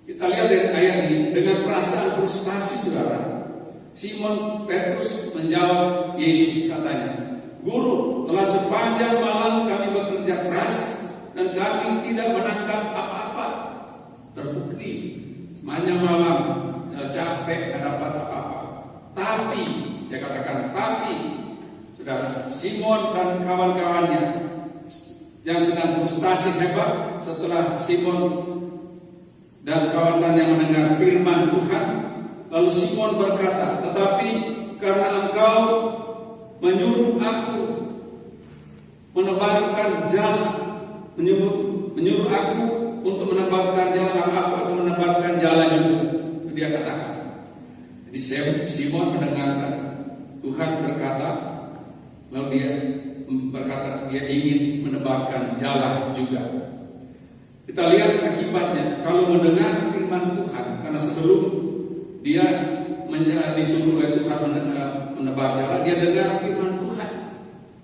Kita lihat dari ayat ini, dengan perasaan frustasi saudara, Simon Petrus menjawab Yesus, katanya, Guru, telah sepanjang malam kami bekerja keras dan kami tidak menangkap apa-apa. Terbukti sepanjang malam capek tidak dapat apa-apa. Tapi, dia katakan, tapi saudara, Simon dan kawan-kawannya yang sedang frustasi hebat setelah Simon dan kawan-kawan yang mendengar firman Tuhan, lalu Simon berkata, tetapi karena engkau menyuruh aku menebarkan jalan, menyuruh aku untuk menebarkan jalan, aku akan menebarkan jalan itu. Itu dia katakan. Jadi Simon mendengarkan Tuhan berkata, lalu dia berkata dia ingin menebarkan jalan juga. Kita lihat akibatnya kalau mendengar firman Tuhan, karena sebelum dia disuruh oleh Tuhan menebar jalan, dia dengar firman Tuhan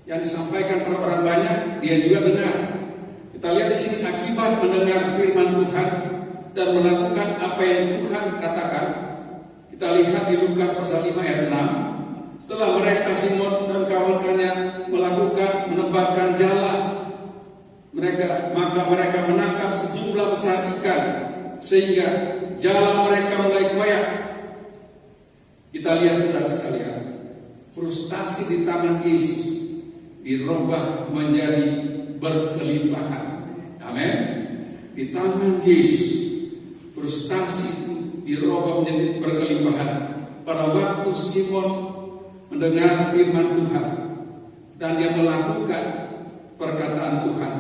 yang disampaikan oleh orang banyak, dia juga dengar. Kita lihat di sini akibat mendengar firman Tuhan dan melakukan apa yang Tuhan katakan. Kita lihat di Lukas pasal 5 ayat 6. Setelah mereka Simon dan kawan-kawannya menebarkan jalan, maka mereka menangkap sejumlah besar ikan sehingga jalan mereka mulai koyak. Kita lihat saudara sekalian, frustasi di tangan Yesus dirubah menjadi berkelimpahan. Amin. Di tangan Yesus frustasi itu dirubah menjadi berkelimpahan. Pada waktu Simon mendengar firman Tuhan dan dia melakukan perkataan Tuhan,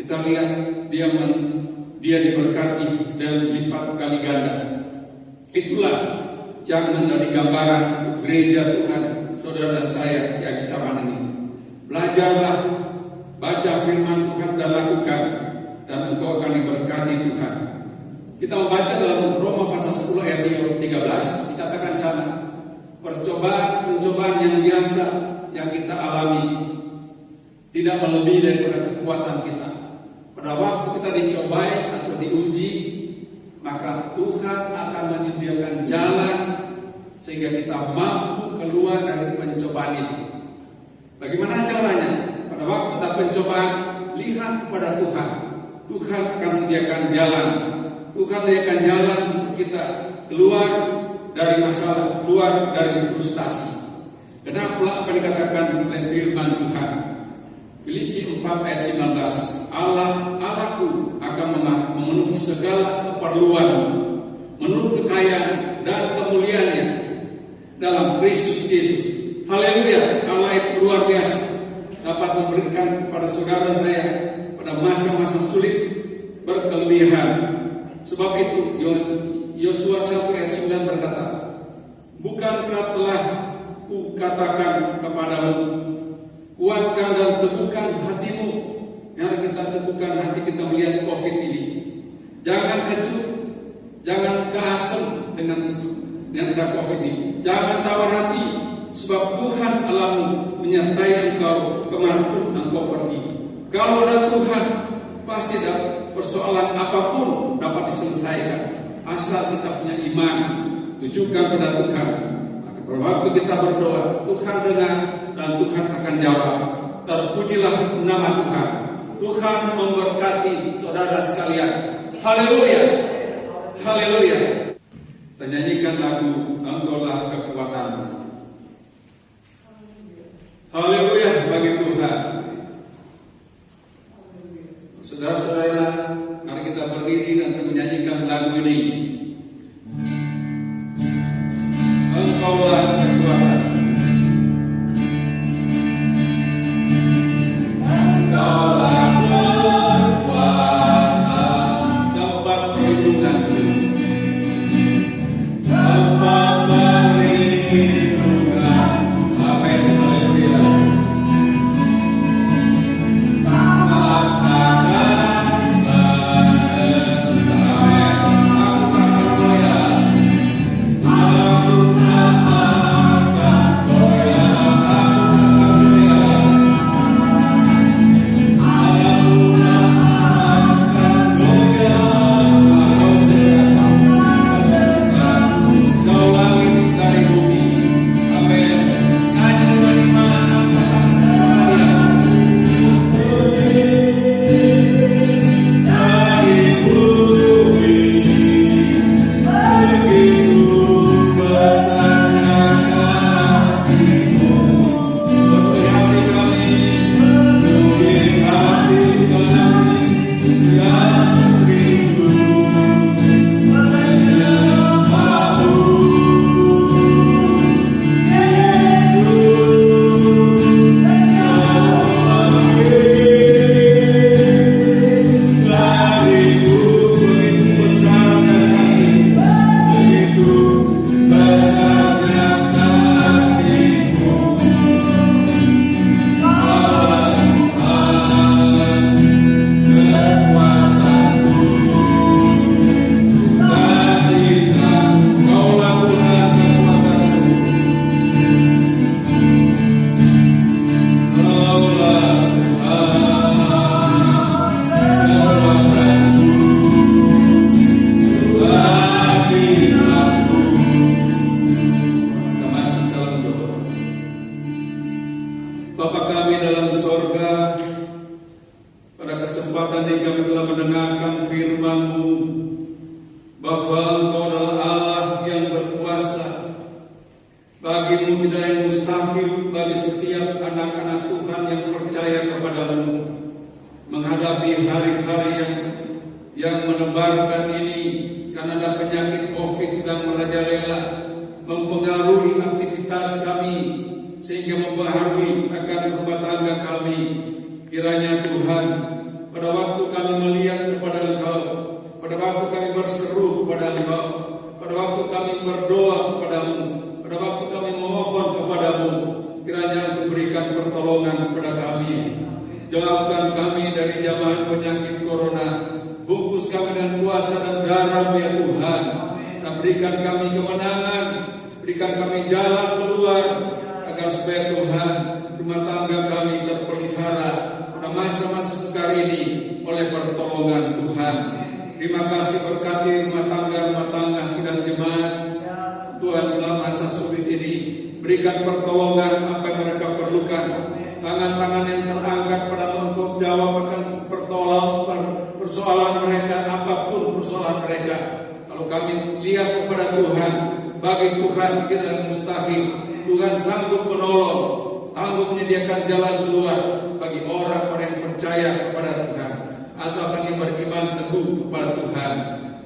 kita lihat dia diberkati dan lipat kali ganda. Itulah yang menjadi gambaran untuk gereja Tuhan, saudara dan saya yang di zaman ini. Belajarlah, baca firman Tuhan dan lakukan, dan engkau akan diberkati Tuhan. Kita membaca dalam Roma pasal 10 ayat 13, dikatakan sana, pencobaan yang biasa yang kita alami tidak melebihi daripada kekuatan kita. Pada waktu kita dicobai atau diuji, maka Tuhan akan menyediakan jalan sehingga kita mampu keluar dari pencobaan ini. Bagaimana caranya? Pada waktu ada pencobaan, lihat kepada Tuhan. Tuhan akan sediakan jalan. Tuhan sediakan jalan untuk kita keluar dari masalah, keluar dari frustasi. Kenapa apa dikatakan oleh firman Tuhan? Filipi 4 ayat 19. Allahku akan memenuhi segala keperluan menurut kekayaan dan kemuliaannya dalam Kristus Yesus. Haleluya. Allah itu luar biasa, dapat memberikan kepada saudara saya pada masa-masa sulit berkelebihan. Sebab itu Yosua 1 ayat 9 berkata, bukankah telah kukatakan kepadamu, kuatkan dan teguhkan hatimu. Yang kita teguhkan hati kita melihat COVID ini. Jangan kecut, jangan keasem dengan COVID ini. Jangan tawar hati, sebab Tuhan Allahmu menyertai engkau kemanapun engkau pergi. Kalau ada Tuhan, pasti persoalan apapun dapat diselesaikan, asal kita punya iman, tujukan pada Tuhan. Maka pada waktu kita berdoa, Tuhan dengar dan Tuhan akan jawab. Terpujilah nama Tuhan. Tuhan memberkati saudara sekalian. Haleluya. Haleluya. Kita nyanyikan lagu Engkaulah Kekuatanku. Haleluya bagi Tuhan. Saudara-saudara, mari kita berdiri dan menyanyikan lagu ini. Engkaulah kekuatan. Engkaulah kekuatan, tempat perlindunganku, tempat perlindunganku. Amin. Haleluya. Bagimu tidak yang mustahil bagi setiap anak-anak Tuhan yang percaya kepadamu menghadapi hari-hari yang menebarkan ini, karena karena ada penyakit COVID sedang merajalela mempengaruhi aktivitas kami sehingga mempengaruhi akan rumah tangga kami. Kiranya Tuhan, pada waktu kami melihat kepada Engkau, pada waktu kami berseru kepada Engkau, pada waktu kami berdoa kepadamu, pada waktu kami memohon kepadamu, kiranya Engkau berikan pertolongan kepada kami. Jauhkan kami dari jamahan penyakit corona. Bungkus kami dengan kuasa dan darah-Mu ya Tuhan. Dan berikan kami kemenangan, berikan kami jalan keluar, agar supaya Tuhan rumah tangga kami terpelihara pada masa-masa sukar ini oleh pertolongan Tuhan. Terima kasih, berkati rumah tangga sidang jemaat Tuhan dalam masa sulit ini. Berikan pertolongan apa yang mereka perlukan. Tangan-tangan yang terangkat pada Engkau jawab akan persoalan mereka, apapun persoalan mereka. Kalau kami lihat kepada Tuhan, bagi Tuhan tidak mustahil. Tuhan sanggup menolong, sanggup menyediakan jalan keluar bagi orang-orang yang percaya kepada Tuhan, asalkan yang beriman teguh kepada Tuhan.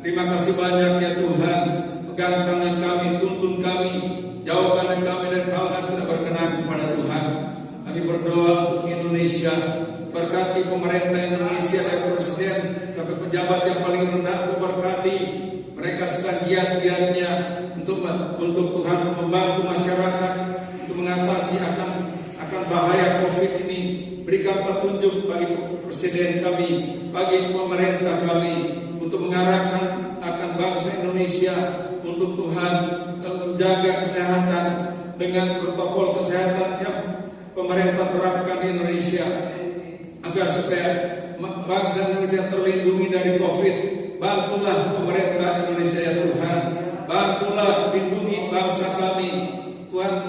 Terima kasih banyak ya Tuhan. Pegang tangan kami, tuntun kami, jauhkan kami dari hal-hal tidak berkenan kepada Tuhan. Kami berdoa untuk Indonesia. Berkati pemerintah Indonesia dari presiden sampai pejabat yang paling rendah. Berkati mereka sedang giat-giatnya untuk Tuhan membantu masyarakat untuk mengatasi akan bahaya COVID ini. Berikan petunjuk bagi presiden kami, bagi pemerintah kami untuk mengarahkan akan bangsa Indonesia untuk Tuhan menjaga kesehatan dengan protokol kesehatan yang pemerintah terapkan di Indonesia, agar supaya bangsa Indonesia terlindungi dari COVID. Bantulah pemerintah Indonesia ya Tuhan. Bantulah lindungi bangsa kami. Tuhan,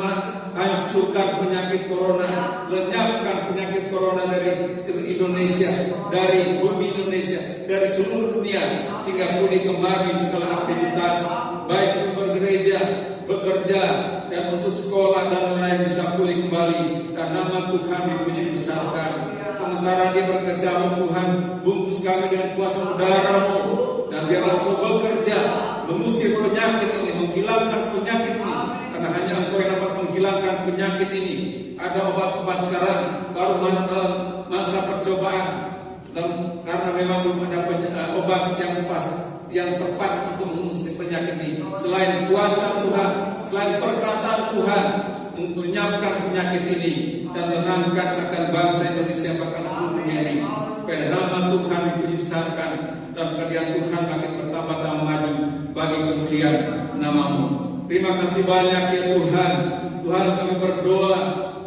hancurkan penyakit corona, lenyapkan penyakit corona dari Indonesia, dari bumi Indonesia, dari seluruh dunia, sehingga pulih kembali segala aktivitas, baik untuk bergereja, bekerja, dan untuk sekolah dan lain-lain bisa pulih kembali, dan nama Tuhan dipuji dibesarkan. Sementara dia bekerja, Tuhan, bungkus kami dengan kuasa darah-Mu, dan biarlah Engkau bekerja mengusir penyakit ini, menghilangkan penyakit ini, karena hanya Engkau yang dapat menghilangkan penyakit ini. Ada obat-obat sekarang baru masa percobaan, dan karena memang belum ada obat yang pas, yang tepat untuk mengusir penyakit ini. Selain kuasa Tuhan, selain perkataan Tuhan, lenyapkan penyakit ini dan tenangkan akan bangsa Indonesia bahkan seluruh dunia ini, supaya nama Tuhan dipuji besarkan dan kerajaan Tuhan makin bertambah-tambah maju bagi kemuliaan nama-Mu. Terima kasih banyak ya Tuhan. Tuhan, kami berdoa,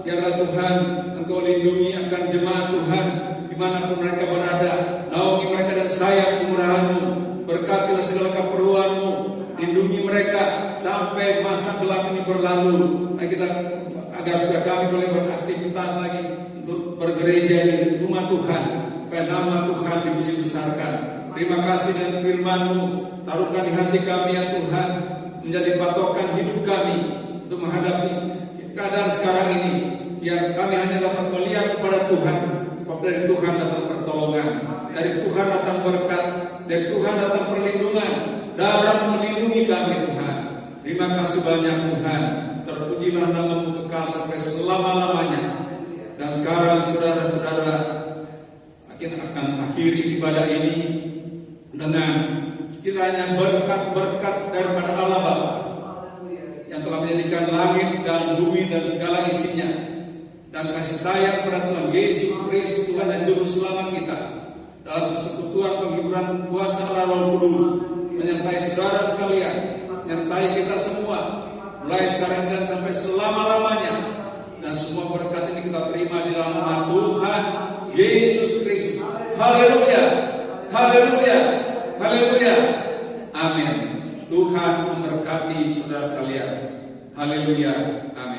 biarlah Tuhan Engkau lindungi akan jemaat Tuhan dimanapun mereka berada. Naungi mereka dan sayang kemurahan-Mu. Berkatilah segala keperluan-Mu. Lindungi mereka sampai masa gelap ini berlalu. Dan kita agar supaya kami boleh beraktivitas lagi untuk bergereja di rumah Tuhan, supaya nama Tuhan dipuji besarkan. Terima kasih dengan firman-Mu. Taruhkan di hati kami ya Tuhan, menjadi patokan hidup kami untuk menghadapi keadaan sekarang ini. Biar kami hanya dapat melihat kepada Tuhan, sebab dari Tuhan datang pertolongan, dari Tuhan datang berkat, dari Tuhan datang perlindungan. Darah melindungi kami Tuhan. Terima kasih banyak Tuhan. Terpujilah nama-Mu kekal sampai selama-lamanya. Dan sekarang saudara-saudara akan akhiri ibadah ini dengan kiranya berkat-berkat daripada Allah Bapa yang telah menjadikan langit dan bumi dan segala isinya, dan kasih sayang pada Tuhan Yesus Kristus Tuhan dan Juru Selamat kita, dalam persekutuan penghiburan kuasa Allah Roh Kudus menyertai saudara sekalian, menyertai kita semua mulai sekarang dan sampai selama-lamanya. Dan semua berkat ini kita terima di dalam nama Tuhan Yesus Kristus. Haleluya, haleluya, haleluya, amin. Tuhan memberkati saudara sekalian. Haleluya, amin.